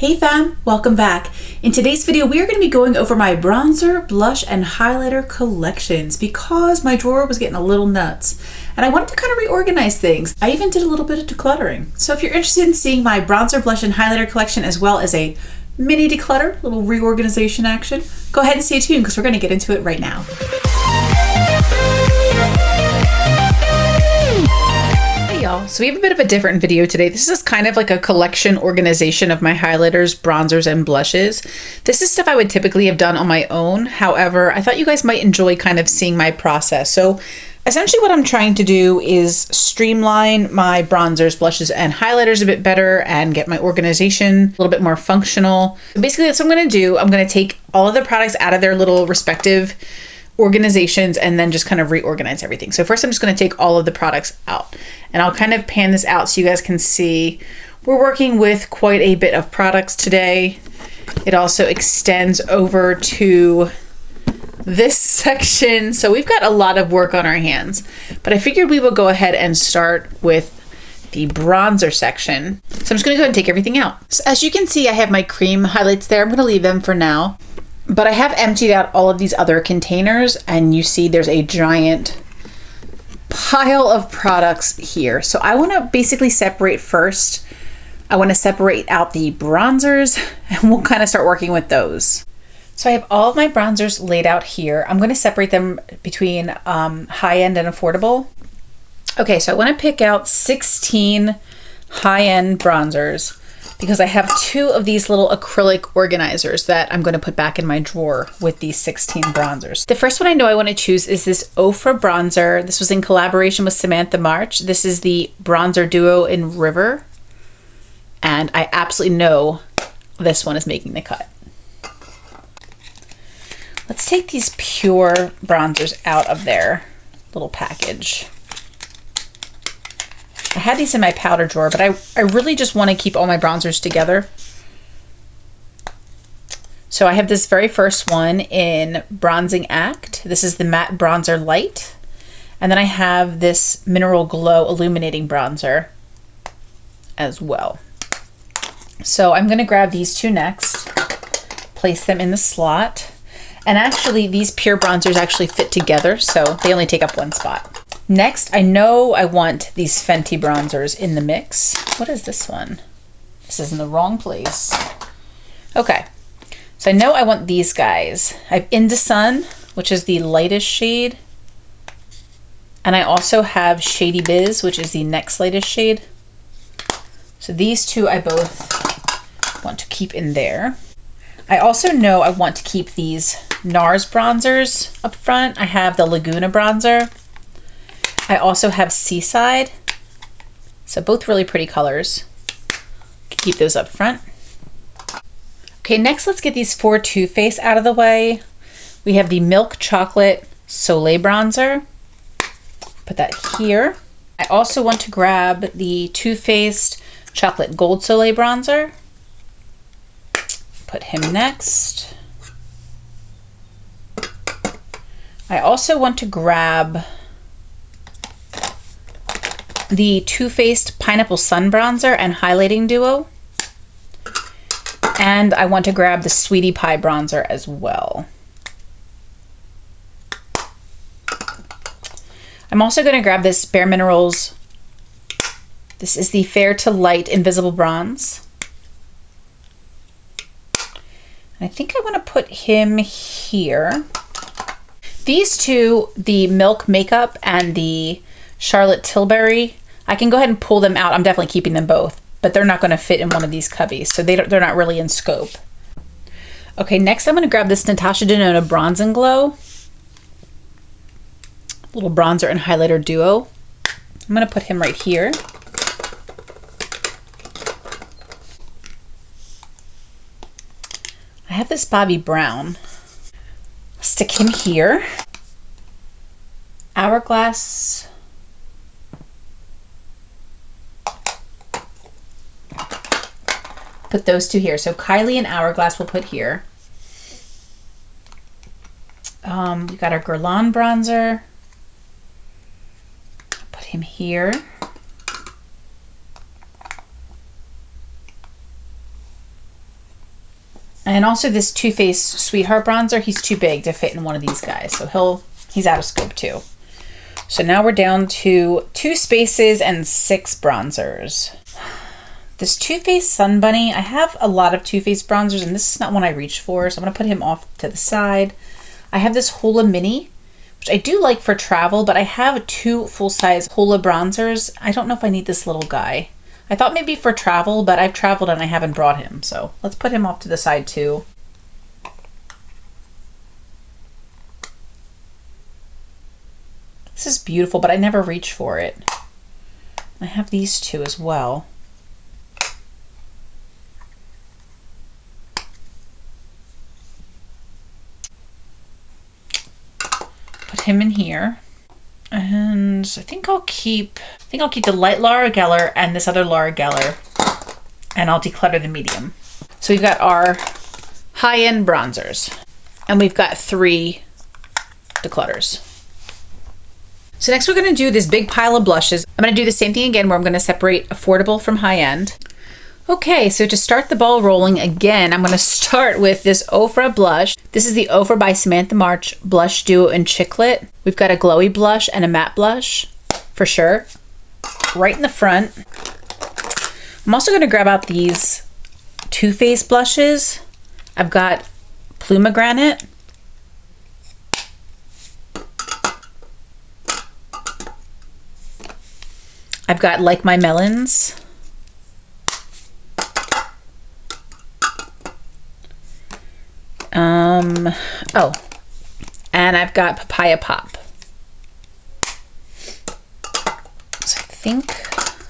Hey fam, welcome back. In today's video, we are going to be going over my bronzer, blush, and highlighter collections because my drawer was getting a little nuts and I wanted to kind of reorganize things. I even did a little bit of decluttering. So if you're interested in seeing my bronzer, blush, and highlighter collection as well as a mini declutter, little reorganization action, go ahead and stay tuned because we're going to get into it right now. Y'all. So we have a bit of a different video today. This is kind of like a collection organization of my highlighters, bronzers, and blushes. This is stuff I would typically have done on my own. However, I thought you guys might enjoy kind of seeing my process. So essentially what I'm trying to do is streamline my bronzers, blushes, and highlighters a bit better and get my organization a little bit more functional. So basically that's what I'm going to do. I'm going to take all of the products out of their little respective organizations and then just kind of reorganize everything. So first I'm just going to take all of the products out and I'll kind of pan this out so you guys can see we're working with quite a bit of products today. It also extends over to this section. So we've got a lot of work on our hands, but I figured we will go ahead and start with the bronzer section. So I'm just going to go ahead and take everything out. So as you can see, I have my cream highlights there. I'm going to leave them for now. But I have emptied out all of these other containers and you see there's a giant pile of products here. So I want to basically separate first. I want to separate out the bronzers and we'll kind of start working with those. So I have all of my bronzers laid out here. I'm going to separate them between high-end and affordable. Okay, so I want to pick out 16 high-end bronzers, because I have 2 of these little acrylic organizers that I'm going to put back in my drawer with these 16 bronzers. The first one I know I want to choose is this Ofra bronzer. This was in collaboration with Samantha March. This is the bronzer duo in River. And I absolutely know this one is making the cut. Let's take these pure bronzers out of their little package. I had these in my powder drawer, but I really just want to keep all my bronzers together. So I have this very first one in Bronzing Act. This is the Matte Bronzer Light. And then I have this Mineral Glow Illuminating Bronzer as well. So I'm going to grab these 2 next, place them in the slot. And actually these pure bronzers actually fit together, so they only take up 1 spot. Next, I know I want these Fenty bronzers in the mix. What is this one? This is in the wrong place. Okay, so I know I want these guys. I have Into Sun, which is the lightest shade. And I also have Shady Biz, which is the next lightest shade. So these 2 I both want to keep in there. I also know I want to keep these NARS bronzers up front. I have the Laguna bronzer. I also have Seaside, so both really pretty colors. Keep those up front. Okay, next let's get these 4 Too Faced out of the way. We have the Milk Chocolate Soleil bronzer. Put that here. I also want to grab the Too Faced Chocolate Gold Soleil bronzer. Put him next. I also want to grab the Too Faced Pineapple Sun Bronzer and Highlighting Duo. And I want to grab the Sweetie Pie Bronzer as well. I'm also going to grab this Bare Minerals. This is the Fair to Light Invisible Bronze. I think I want to put him here. These 2, the Milk Makeup and the Charlotte Tilbury, I can go ahead and pull them out. I'm definitely keeping them both, but they're not going to fit in one of these cubbies, so they're not really in scope. Okay, next I'm going to grab this Natasha Denona Bronze and Glow. Little bronzer and highlighter duo. I'm going to put him right here. I have this Bobbi Brown. Stick him here. Hourglass. Put those 2 here. So Kylie and Hourglass we'll put here. We got our Guerlain bronzer. Put him here. And also this Too Faced Sweetheart bronzer, he's too big to fit in one of these guys. So he's out of scope too. So now we're down to 2 spaces and 6 bronzers. This Too Faced Sun Bunny, I have a lot of Too Faced bronzers and this is not one I reach for. So I'm gonna put him off to the side. I have this Hoola Mini, which I do like for travel, but I have 2 full-size Hoola bronzers. I don't know if I need this little guy. I thought maybe for travel, but I've traveled and I haven't brought him. So let's put him off to the side too. This is beautiful, but I never reach for it. I have these 2 as well. Put him in here. And I think I'll keep the light Laura Geller and this other Laura Geller, and I'll declutter the medium. So we've got our high-end bronzers and we've got 3 declutters. So next we're going to do this big pile of blushes. I'm going to do the same thing again where I'm going to separate affordable from high-end. Okay, so to start the ball rolling again, I'm going to start with this Ofra blush. This is the Ofra by Samantha March Blush Duo in Chiclet. We've got a glowy blush and a matte blush for sure. Right in the front. I'm also going to grab out these Too Faced blushes. I've got Plumagranate. I've got Like My Melons. Oh, and I've got Papaya Pop. So I think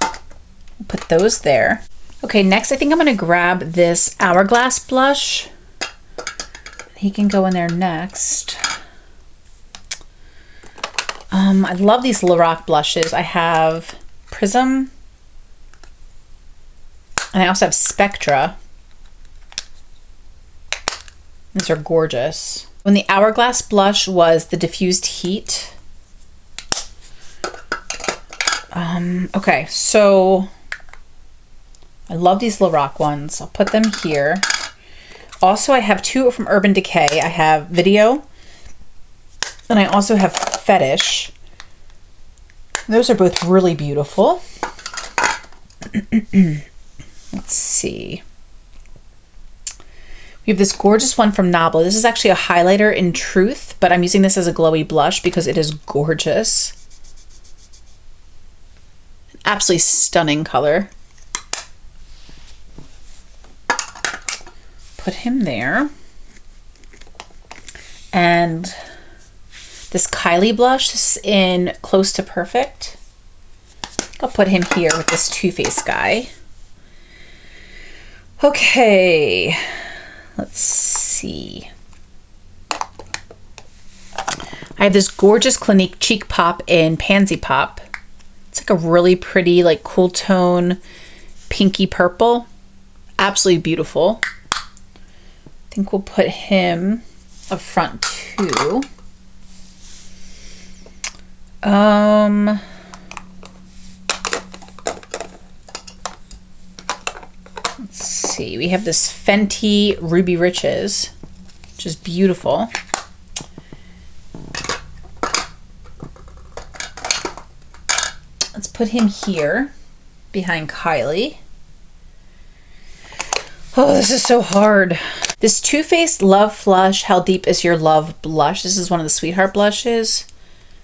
I'll put those there. Okay, next I think I'm going to grab this Hourglass blush. He can go in there next. I love these Lorac blushes. I have Prism, and I also have Spectra. These are gorgeous. When the Hourglass blush was the Diffused Heat. Okay, so I love these Lorac ones. I'll put them here. Also, I have 2 from Urban Decay. I have Video, and I also have Fetish. Those are both really beautiful. Let's see. We have this gorgeous one from Nabla. This is actually a highlighter in Truth, but I'm using this as a glowy blush because it is gorgeous. Absolutely stunning color. Put him there. And this Kylie blush, this is in Close to Perfect. I'll put him here with this Too Faced guy. Okay. Let's see. I have this gorgeous Clinique Cheek Pop in Pansy Pop. It's like a really pretty, like cool tone, pinky purple. Absolutely beautiful. I think we'll put him up front too. Let's see, we have this Fenty Ruby Riches, which is beautiful. Let's put him here behind Kylie. Oh, this is so hard. This Too Faced Love Flush How Deep Is Your Love blush. This is one of the Sweetheart blushes.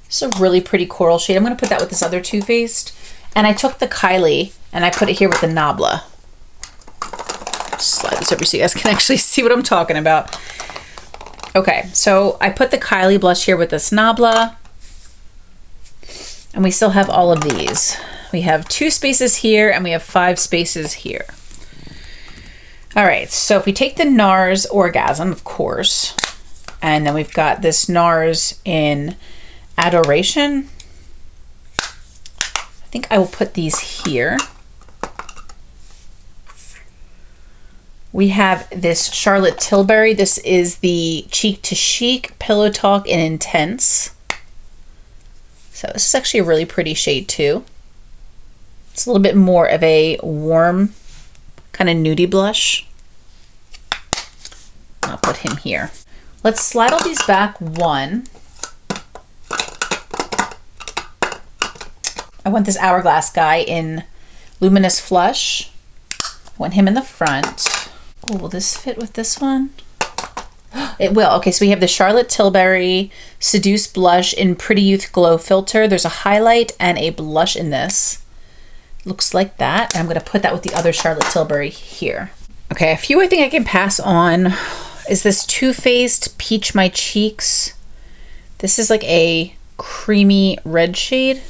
It's a really pretty coral shade. I'm going to put that with this other Too Faced. And I took the Kylie and I put it here with the Nabla. Slide this over so you guys can actually see what I'm talking about. Okay, so I put the Kylie blush here with this Nabla. And we still have all of these. We have 2 spaces here and we have 5 spaces here. All right, so if we take the NARS Orgasm, of course, and then we've got this NARS in Adoration. I think I will put these here. We have this Charlotte Tilbury. This is the Cheek to Chic Pillow Talk in Intense. So this is actually a really pretty shade too. It's a little bit more of a warm kind of nudie blush. put him here. Let's slide all these back one. I want this Hourglass guy in Luminous Flush. I want him in the front. Oh, will this fit with this one? It will. Okay, so we have the Charlotte Tilbury Seduce Blush in Pretty Youth Glow Filter. There's a highlight and a blush in this. Looks like that. And I'm going to put that with the other Charlotte Tilbury here. Okay, a few I think I can pass on is this Too Faced Peach My Cheeks. This is like a creamy red shade.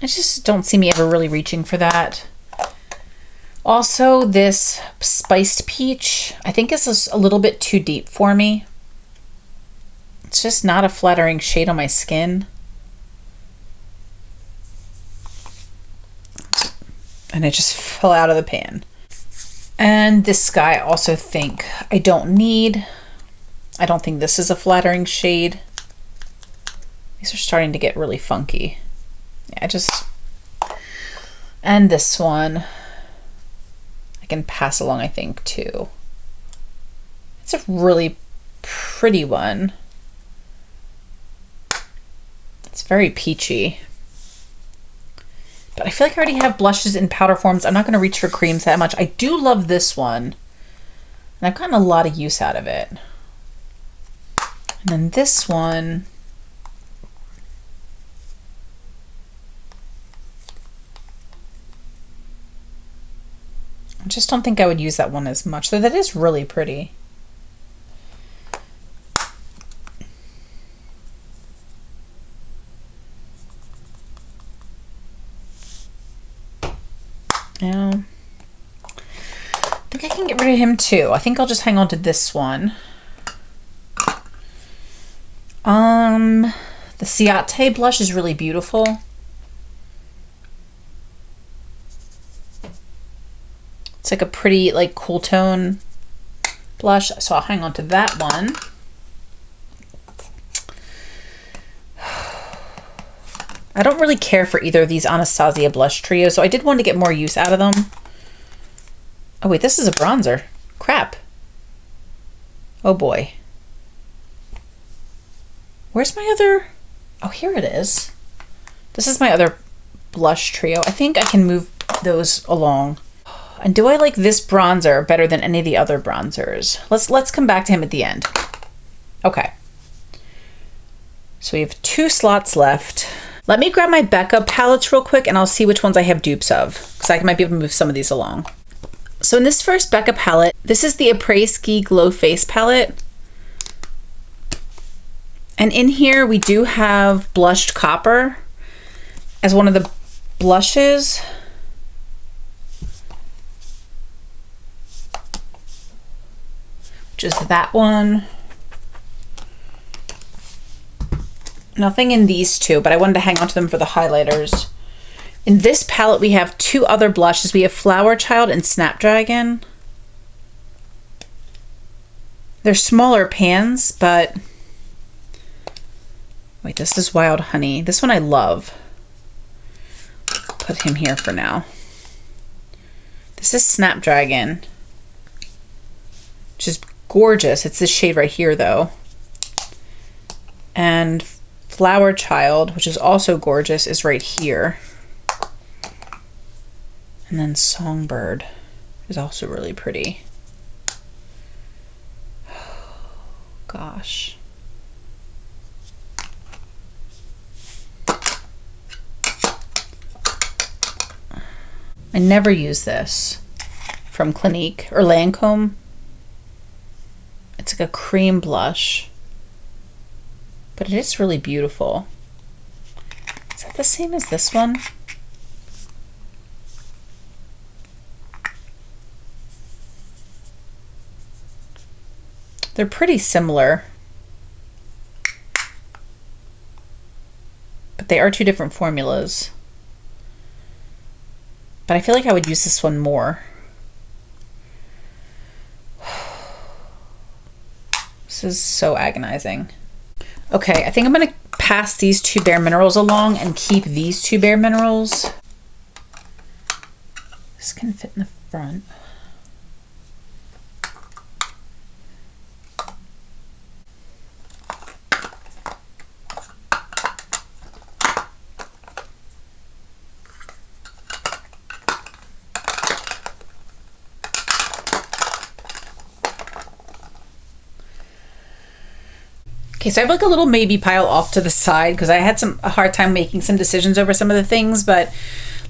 I just don't see me ever really reaching for that. Also, this Spiced Peach, I think is a little bit too deep for me. It's just not a flattering shade on my skin. And it just fell out of the pan. And this guy I also think I don't need. I don't think this is a flattering shade. These are starting to get really funky. Yeah, and this one I can pass along, I think, too. It's a really pretty one. It's very peachy. But I feel like I already have blushes in powder forms. I'm not going to reach for creams that much. I do love this one. And I've gotten a lot of use out of it. And then this one, I just don't think I would use that one as much, though that is really pretty. Yeah. I think I can get rid of him too. I think I'll just hang on to this one. The Ciate blush is really beautiful. It's like a pretty, like, cool tone blush, so I'll hang on to that one. I don't really care for either of these Anastasia blush trios, so I did want to get more use out of them. Oh wait, this is a bronzer. Crap. Oh boy. Where's my other? Oh, here it is. This is my other blush trio. I think I can move those along. And do I like this bronzer better than any of the other bronzers? Let's come back to him at the end. Okay. So we have 2 slots left. Let me grab my Becca palettes real quick and I'll see which ones I have dupes of, because I might be able to move some of these along. So in this first Becca palette, this is the Après Ski Glow Face palette. And in here we do have Blushed Copper as one of the blushes. Which is that one. Nothing in these two, but I wanted to hang on to them for the highlighters. In this palette, we have 2 other blushes. We have Flower Child and Snapdragon. They're smaller pans, but... Wait, this is Wild Honey. This one I love. Put him here for now. This is Snapdragon, which is gorgeous. It's this shade right here, though. And Flower Child, which is also gorgeous, is right here. And then Songbird is also really pretty. Gosh. I never use this from Clinique or Lancome. It's like a cream blush, but it is really beautiful. Is that the same as this one? They're pretty similar, but they are 2 different formulas. But I feel like I would use this one more. This is so agonizing. Okay, I think I'm gonna pass these 2 Bare Minerals along and keep these 2 Bare Minerals. This can fit in the front. Okay, so I have like a little maybe pile off to the side because I had a hard time making some decisions over some of the things, but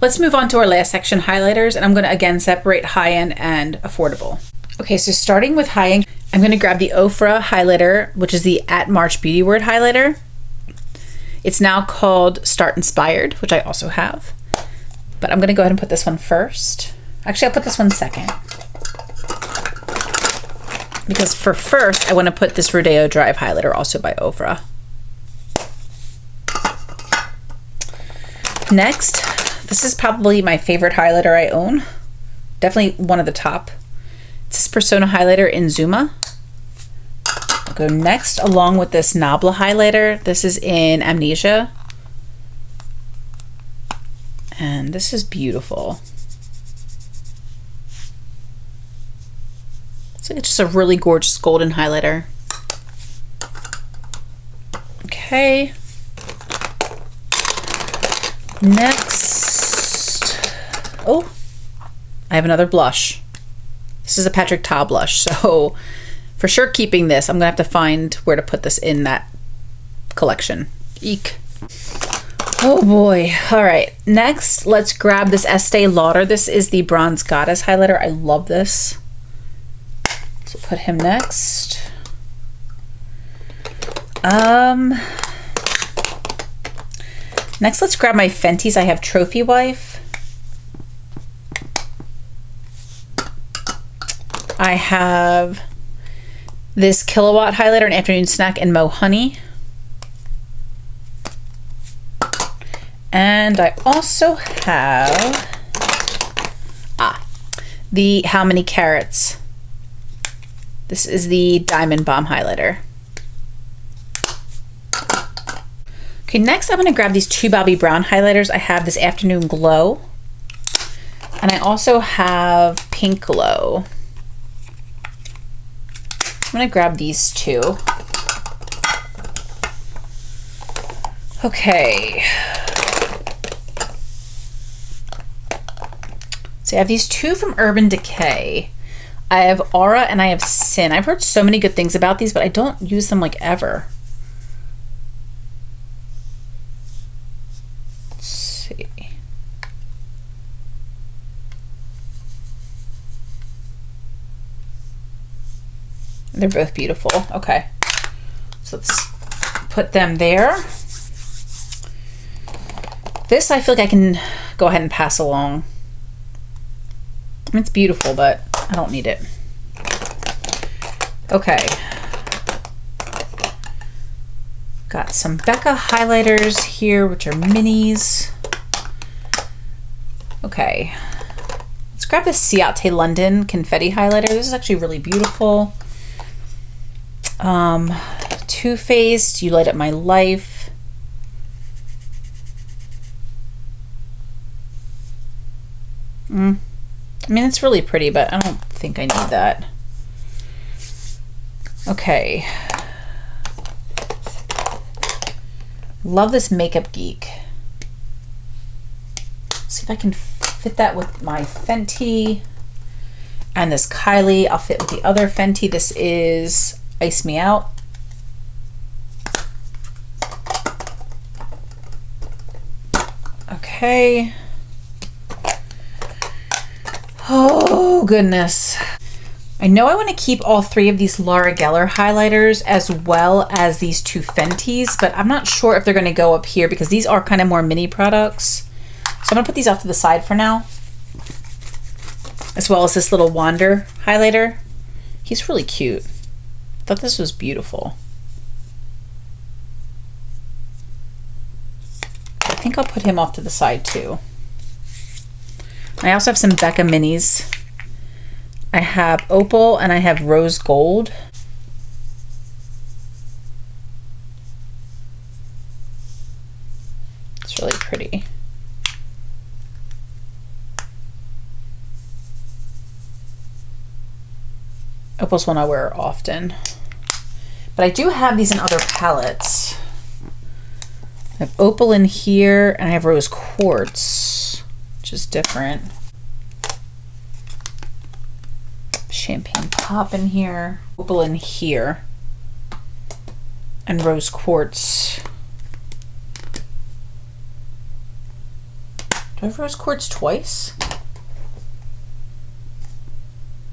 let's move on to our last section, highlighters, and I'm going to again separate high-end and affordable. Okay, so starting with high-end, I'm going to grab the Ofra highlighter, which is the At March Beauty Word highlighter. It's now called Start Inspired, which I also have, but I'm going to go ahead and put this one first. Actually, I'll put this one second, because for first, I want to put this Rodeo Drive highlighter, also by Ofra. Next, this is probably my favorite highlighter I own. Definitely one of the top. It's this Persona highlighter in Zuma. I'll go next along with this Nabla highlighter. This is in Amnesia. And this is beautiful. It's like it's just a really gorgeous golden highlighter. Okay. Next, oh, I have another blush. This is a Patrick Ta blush, so for sure keeping this. I'm gonna have to find where to put this in that collection. Eek. Oh boy. All right, next let's grab this Estee Lauder. This is the Bronze Goddess highlighter. I love this. So put him next. Next, let's grab my Fenties. I have Trophy Wife. I have this Kilowatt highlighter, an afternoon snack, and Mo Honey. And I also have the How Many Carats. This is the Diamond Bomb highlighter. Okay, next I'm going to grab these two Bobbi Brown highlighters. I have this Afternoon Glow, and I also have Pink Glow. I'm going to grab these two. Okay. So I have these two from Urban Decay. I have Aura and I have Sin. I've heard so many good things about these, but I don't use them like ever. They're both beautiful. Okay, so let's put them there. This I feel like I can go ahead and pass along. It's beautiful, but I don't need it. Okay. Got some Becca highlighters here, which are minis. Okay. Let's grab this Ciate London Confetti highlighter. This is actually really beautiful. Too Faced, You Light Up My Life. I mean, it's really pretty, but I don't think I need that. Okay. Love this Makeup Geek. See if I can fit that with my Fenty. And this Kylie, I'll fit with the other Fenty. This is Ice Me Out. Okay. Oh, goodness. I know I want to keep all three of these Laura Geller highlighters as well as these two Fenties, but I'm not sure if they're going to go up here because these are kind of more mini products. So I'm going to put these off to the side for now, as well as this little Wander highlighter. He's really cute. I thought this was beautiful. I think I'll put him off to the side too. I also have some Becca minis. I have Opal and I have Rose Gold. It's really pretty. Opal's one I wear often. But I do have these in other palettes. I have Opal in here and I have Rose Quartz, which is different. Champagne Pop in here. Opal in here. and rose quartz. Do I have rose quartz twice?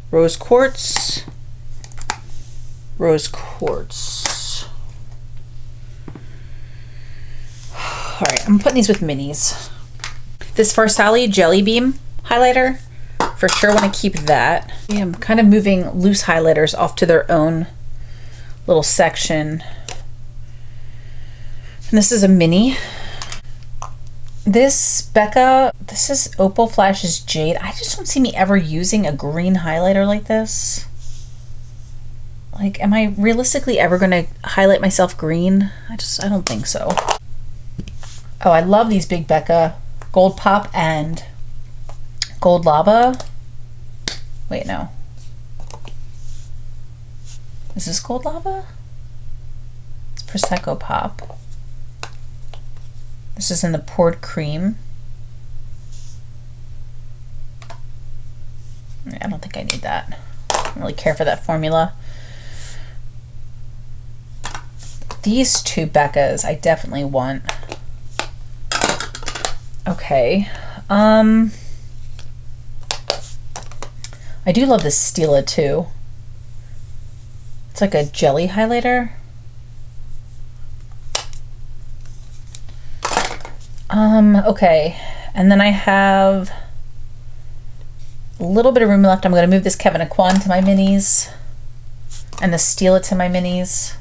Rose quartz, rose quartz. All right, I'm putting these with minis. This Farsali Jelly Beam highlighter, for sure want to keep that. Yeah, I'm kind of moving loose highlighters off to their own little section. And this is a mini. This Becca, this is Opal Flashes Jade. I just don't see me ever using a green highlighter like this. Like, am I realistically ever going to highlight myself green? I don't think so. Oh, I love these Big Becca Gold Pop and Gold Lava. Wait, no. Is this Gold Lava? It's Prosecco Pop. This is in the poured cream. I don't think I need that. I don't really care for that formula. These two Beccas I definitely want. Okay. I do love this Stila too. It's like a jelly highlighter. Okay, and then I have a little bit of room left. I'm going to move this Kevin Aquan to my minis and the Stila to my minis.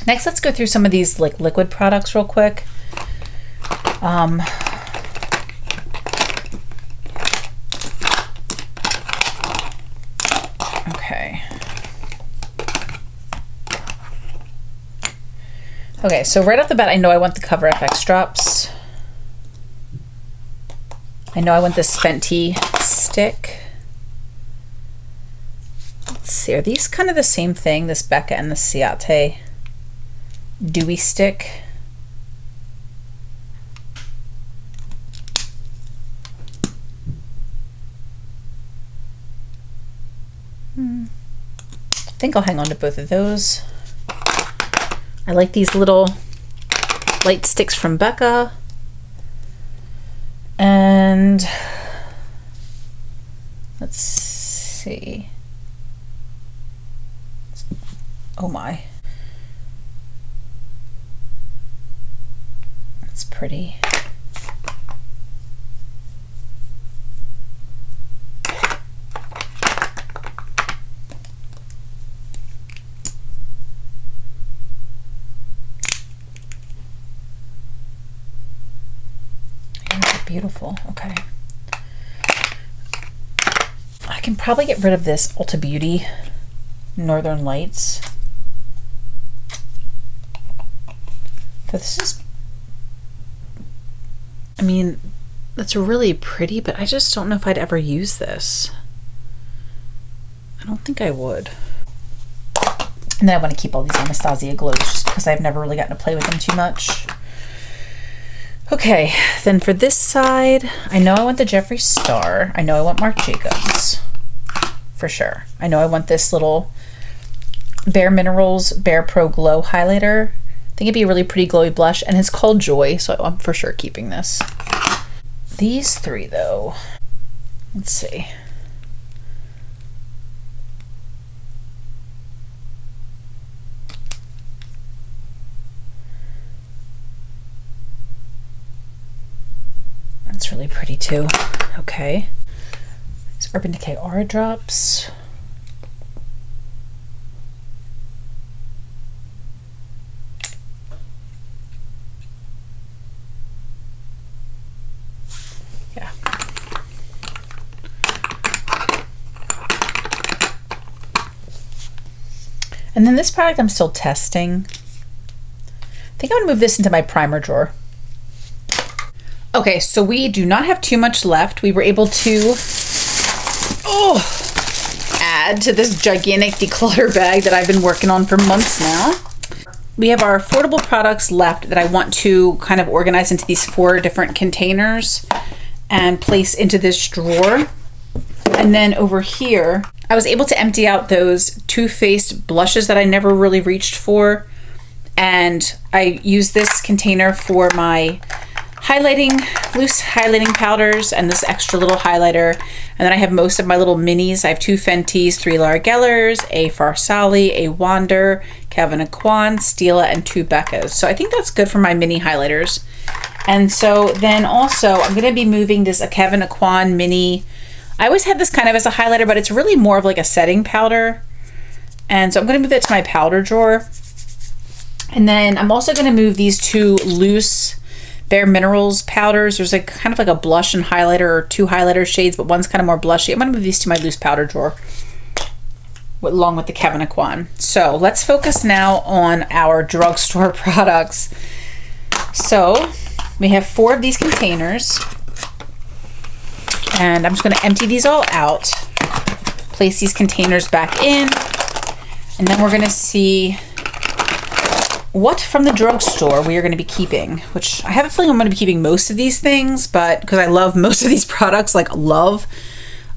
Next, let's go through some of these like liquid products real quick. Okay, so right off the bat, I know I want the Cover FX drops. I know I want this Fenty stick. Let's see, are these kind of the same thing, this Becca and the Ciate Dewy Stick? I think I'll hang on to both of those. I like these little light sticks from Becca. And let's see. Oh my. That's pretty. Beautiful. Okay. I can probably get rid of this Ulta Beauty Northern Lights. But this is, I mean, that's really pretty, but I just don't know if I'd ever use this. I don't think I would. And then I want to keep all these Anastasia glows just because I've never really gotten to play with them too much. Okay, then for this side, I know I want the Jeffree Star. I know I want Marc Jacobs, for sure. I know I want this little Bare Minerals Bare Pro Glow highlighter. I think it'd be a really pretty glowy blush, and it's called Joy, so I'm for sure keeping this. These three, though, let's see. That's really pretty too. Okay. It's Urban Decay Aura Drops. Yeah. And then this product I'm still testing. I think I'm gonna move this into my primer drawer. Okay, so we do not have too much left. We were able to add to this gigantic declutter bag that I've been working on for months now. We have our affordable products left that I want to kind of organize into these 4 different containers and place into this drawer. And then over here, I was able to empty out those Too Faced blushes that I never really reached for. And I use this container for my loose highlighting powders and this extra little highlighter. And then I have most of my little minis. I have 2 Fenties, 3 Lara Gellers, a Farsali, a Wander, Kevyn Aucoin, Stila, and 2 Beccas. So I think that's good for my mini highlighters. And so then also I'm going to be moving this a Kevyn Aucoin mini. I always had this kind of as a highlighter, but it's really more of like a setting powder. And so I'm going to move it to my powder drawer. And then I'm also going to move these 2 loose Bare Minerals powders. There's like kind of like a blush and highlighter, or 2 highlighter shades, but one's kind of more blushy. I'm going to move these to my loose powder drawer along with the Kevyn Aucoin. So let's focus now on our drugstore products. So we have 4 of these containers, and I'm just going to empty these all out, place these containers back in, and then we're going to see what from the drugstore we are going to be keeping, which I have a feeling I'm going to be keeping most of these things, but because I love most of these products, like love,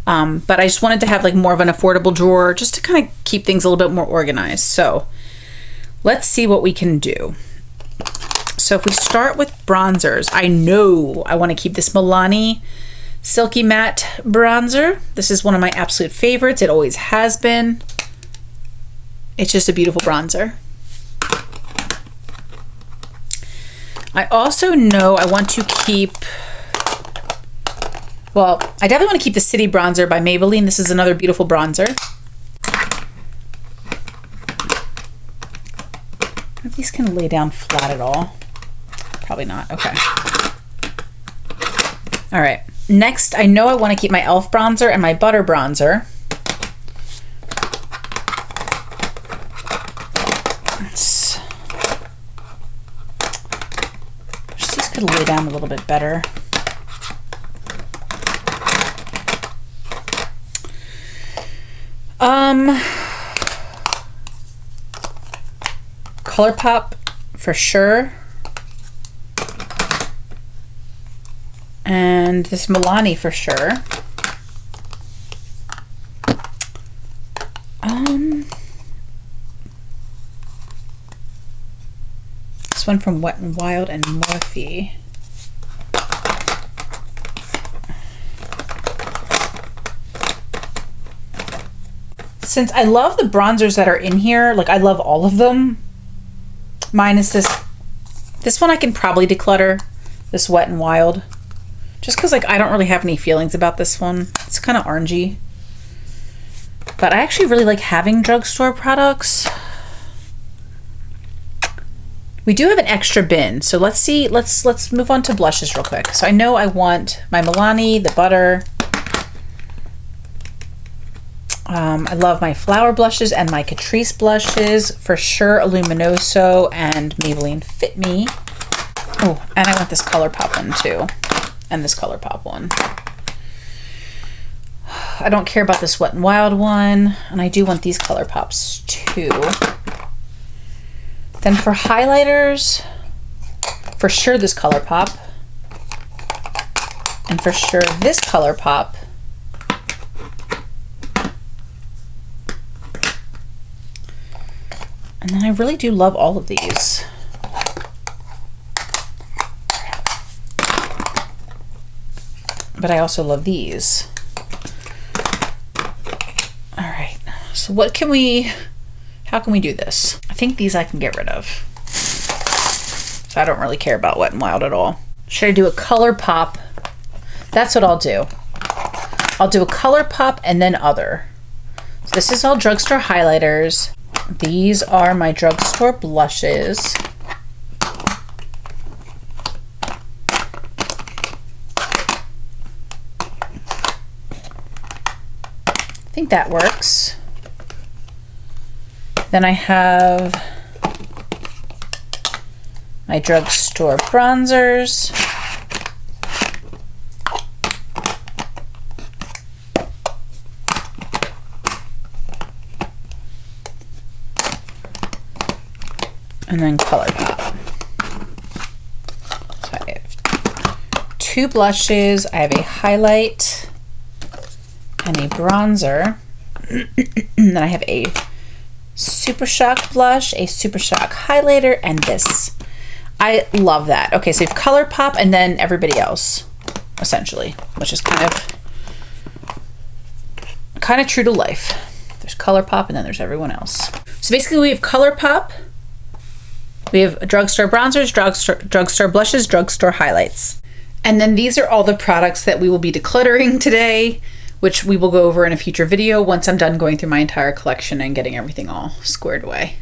but I just wanted to have like more of an affordable drawer just to kind of keep things a little bit more organized. So let's see what we can do. So if we start with bronzers, I know I want to keep this Milani Silky Matte bronzer. This is one of my absolute favorites. It always has been. It's just a beautiful bronzer. I also know I want to keep, well, I definitely want to keep the City Bronzer by Maybelline. This is another beautiful bronzer. If these can lay down flat at all. Probably not. Okay. All right. Next, I know I want to keep my e.l.f. bronzer and my Butter bronzer. Could lay down a little bit better. ColourPop for sure. And this Milani for sure. This one from Wet n Wild and Morphe. Since I love the bronzers that are in here, like I love all of them, minus this one I can probably declutter, this Wet n Wild, just because like I don't really have any feelings about this one. It's kind of orangey, but I actually really like having drugstore products. We do have an extra bin, so let's see. Let's move on to blushes real quick. So I know I want my Milani, the Butter. I love my Flower blushes and my Catrice blushes for sure. A Luminoso and Maybelline Fit Me. Oh, and I want this ColourPop one too, and this ColourPop one. I don't care about this Wet n Wild one, and I do want these ColourPops too. Then for highlighters, for sure this ColourPop, and for sure this ColourPop. And then I really do love all of these. But I also love these. All right, so how can we do this? I think these I can get rid of. So I don't really care about Wet n Wild at all. Should I do a ColourPop? That's what I'll do. I'll do a ColourPop and then other. So this is all drugstore highlighters. These are my drugstore blushes. I think that works. Then I have my drugstore bronzers. And then ColourPop. So I have 2 blushes. I have a highlight and a bronzer. Then I have a Super Shock blush, a Super Shock highlighter, and this. I love that. Okay, so you have ColourPop and then everybody else, essentially, which is kind of true to life. There's ColourPop and then there's everyone else. So basically we have ColourPop, we have Drugstore bronzers, Drugstore blushes, Drugstore highlights. And then these are all the products that we will be decluttering today, which we will go over in a future video once I'm done going through my entire collection and getting everything all squared away.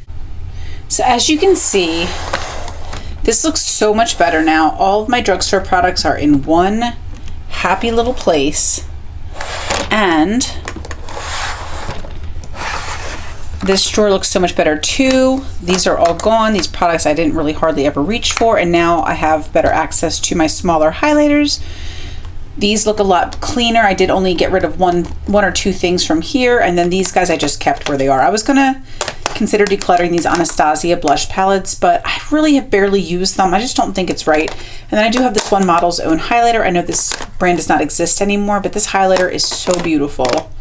So as you can see, this looks so much better now. All of my drugstore products are in one happy little place. And this drawer looks so much better too. These are all gone. These products I didn't really hardly ever reach for, and now I have better access to my smaller highlighters. These look a lot cleaner. I did only get rid of one or two things from here, and then these guys I just kept where they are. I was gonna consider decluttering these Anastasia blush palettes, but I really have barely used them. I just don't think it's right. And then I do have this one Model's Own highlighter. I know this brand does not exist anymore, but this highlighter is so beautiful.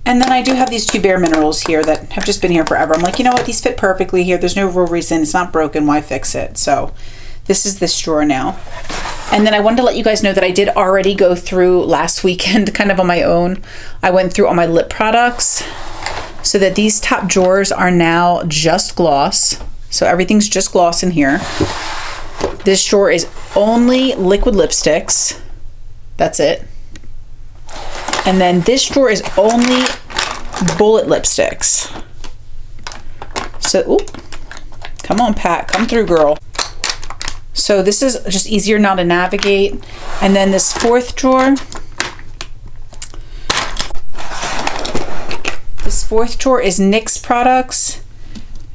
And then I do have these two Bare Minerals here that have just been here forever. I'm like, you know what, these fit perfectly here. There's no real reason. It's not broken. Why fix it? So this is this drawer now. And then I wanted to let you guys know that I did already go through last weekend kind of on my own. I went through all my lip products so that these top drawers are now just gloss. So everything's just gloss in here. This drawer is only liquid lipsticks. That's it. And then this drawer is only bullet lipsticks. So, ooh, come on, Pat, come through, girl. So this is just easier now to navigate. And then this fourth drawer, is NYX products.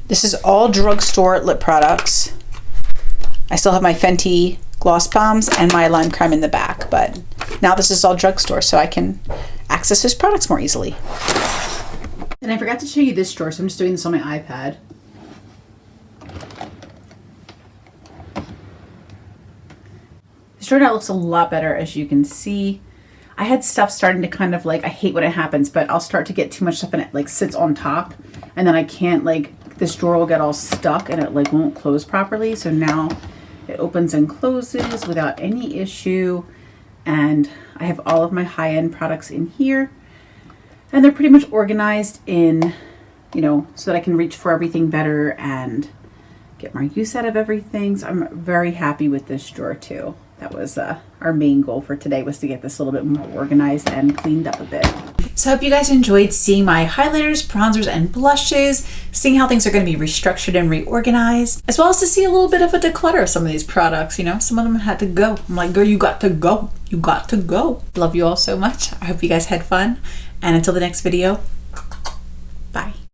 This is all drugstore lip products. I still have my Fenty gloss bombs and my lime crime in the back, but now this is all drugstore, so I can access those products more easily. And I forgot to show you this drawer, so I'm just doing this on my iPad. This drawer now looks a lot better, as you can see. I had stuff starting to kind of like, I hate when it happens, but I'll start to get too much stuff and it like sits on top, and then I can't, like, this drawer will get all stuck and it like won't close properly. So now it opens and closes without any issue. And I have all of my high-end products in here, and they're pretty much organized in, you know, so that I can reach for everything better and get more use out of everything. So I'm very happy with this drawer too. That was our main goal for today, was to get this a little bit more organized and cleaned up a bit. So I hope you guys enjoyed seeing my highlighters, bronzers, and blushes, seeing how things are going to be restructured and reorganized, as well as to see a little bit of a declutter of some of these products. You know, some of them had to go. I'm like, girl, you got to go. You got to go. Love you all so much. I hope you guys had fun. And until the next video,